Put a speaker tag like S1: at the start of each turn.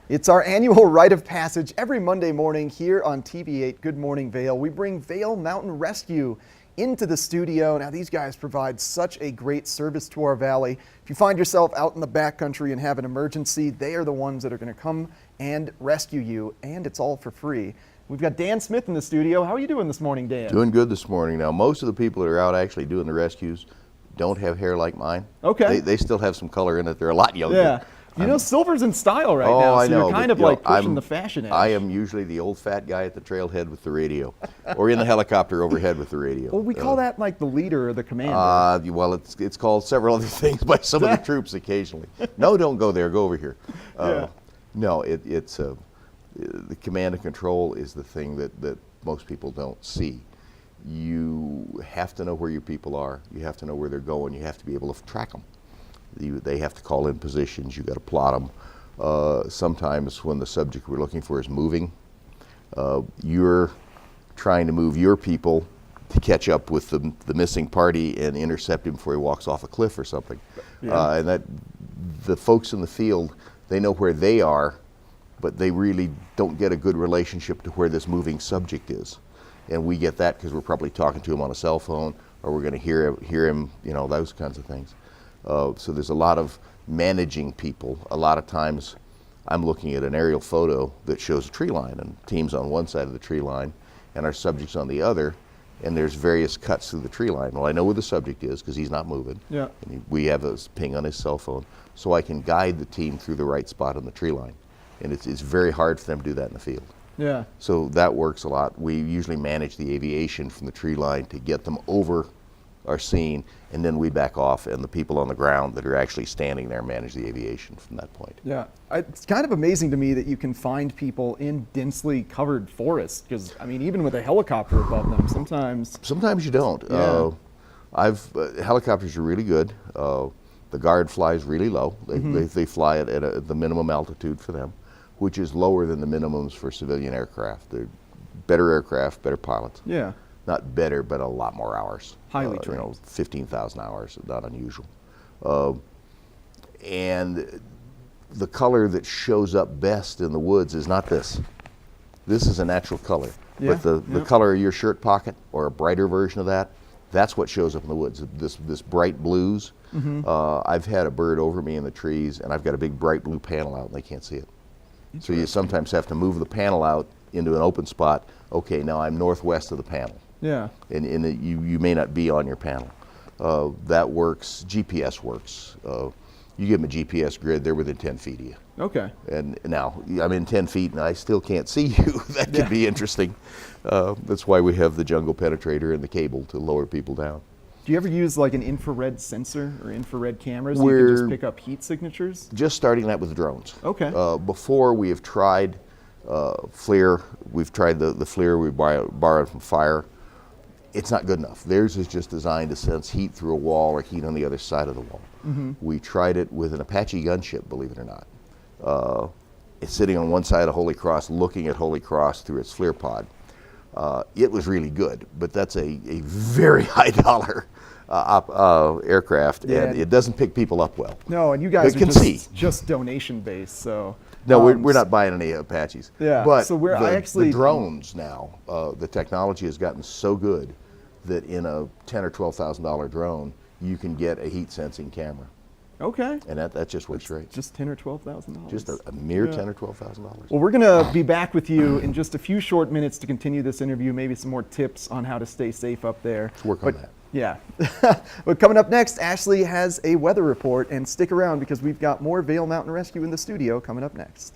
S1: It's our annual rite of passage every Monday morning here on TV8 Good Morning Vail. We bring Vail Mountain Rescue into the studio. Now, these guys provide such a great service to our valley. If you find yourself out in the backcountry and have an emergency, they are the ones that are going to come and rescue you, and it's all for free. We've got Dan Smith in the studio. How are you doing this morning, Dan?
S2: Doing good this morning. Now, most of the people that are out actually doing the rescues don't have hair like mine.
S1: Okay.
S2: They still have some color in it. They're a lot younger.
S1: Yeah. You know, silver's in style right now, so
S2: I know,
S1: you're kind of like pushing the fashion edge.
S2: I am usually the old fat guy at the trailhead with the radio, or in the helicopter overhead with the radio.
S1: Well, we call that like the leader or the commander.
S2: Well, it's called several other things by some of the troops occasionally. No, don't go there. Go over here.
S1: Yeah.
S2: No, it's the command and control is the thing that most people don't see. You have to know where your people are. You have to know where they're going. You have to be able to track them. They have to call in positions. You got to plot them. Sometimes when the subject we're looking for is moving, you're trying to move your people to catch up with the missing party and intercept him before he walks off a cliff or something.
S1: Yeah.
S2: And that the folks in the field, they know where they are, but they really don't get a good relationship to where this moving subject is. And we get that because we're probably talking to him on a cell phone, or we're going to hear him, you know, those kinds of things. So there's a lot of managing people. A lot of times I'm looking at an aerial photo that shows a tree line, and team's on one side of the tree line and our subject's on the other, and there's various cuts through the tree line. Well, I know where the subject is because he's not moving.
S1: Yeah.
S2: And we have a ping on his cell phone, so I can guide the team through the right spot on the tree line. And it's very hard for them to do that in the field.
S1: Yeah.
S2: So that works a lot. We usually manage the aviation from the tree line to get them over our scene, and then we back off, and the people on the ground that are actually standing there manage the aviation from that point.
S1: Yeah, it's kind of amazing to me that you can find people in densely covered forests, because, I mean, even with a helicopter above them, sometimes...
S2: Sometimes you don't.
S1: Yeah.
S2: Helicopters are really good. The Guard flies really low. They fly at the minimum altitude for them, which is lower than the minimums for civilian aircraft. They're better aircraft, better pilots.
S1: Yeah.
S2: Not better, but a lot more hours.
S1: Highly trained.
S2: You know, 15,000 hours, not unusual. And the color that shows up best in the woods is not this. This is a natural color.
S1: Yeah,
S2: But the color of your shirt pocket, or a brighter version of that, that's what shows up in the woods. This bright blues. I've had a bird over me in the trees, and I've got a big bright blue panel out, and they can't see it. So you sometimes have to move the panel out into an open spot. Okay, now I'm northwest of the panel.
S1: Yeah.
S2: And you may not be on your panel. That works. GPS works. You give them a GPS grid, they're within 10 feet of you.
S1: Okay.
S2: And now I'm in 10 feet and I still can't see you. That could be interesting. That's why we have the jungle penetrator and the cable to lower people down.
S1: Do you ever use like an infrared sensor or infrared cameras so you can just pick up heat signatures?
S2: Just starting that with drones.
S1: Okay.
S2: Before we have tried FLIR. We've tried the FLIR we borrowed from Fire. It's not good enough. Theirs is just designed to sense heat through a wall or heat on the other side of the wall. We tried it with an Apache gunship, believe it or not. It's sitting on one side of Holy Cross, looking at Holy Cross through its FLIR pod. It was really good, but that's a very high dollar aircraft, and it doesn't pick people up well.
S1: No, and you guys
S2: can
S1: are
S2: see.
S1: just donation based, so.
S2: No, we're not buying any Apaches.
S1: Yeah,
S2: but
S1: so
S2: the drones now, the technology has gotten so good that in a $10,000 or $12,000 drone, you can get a heat sensing camera.
S1: Okay.
S2: And that just works great.
S1: Just $10,000 or $12,000.
S2: Just a mere $10,000 or $12,000.
S1: Well, we're going to be back with you in just a few short minutes to continue this interview, maybe some more tips on how to stay safe up there.
S2: Let's work on that.
S1: Yeah. But coming up next, Ashley has a weather report, and stick around because we've got more Vail Mountain Rescue in the studio coming up next.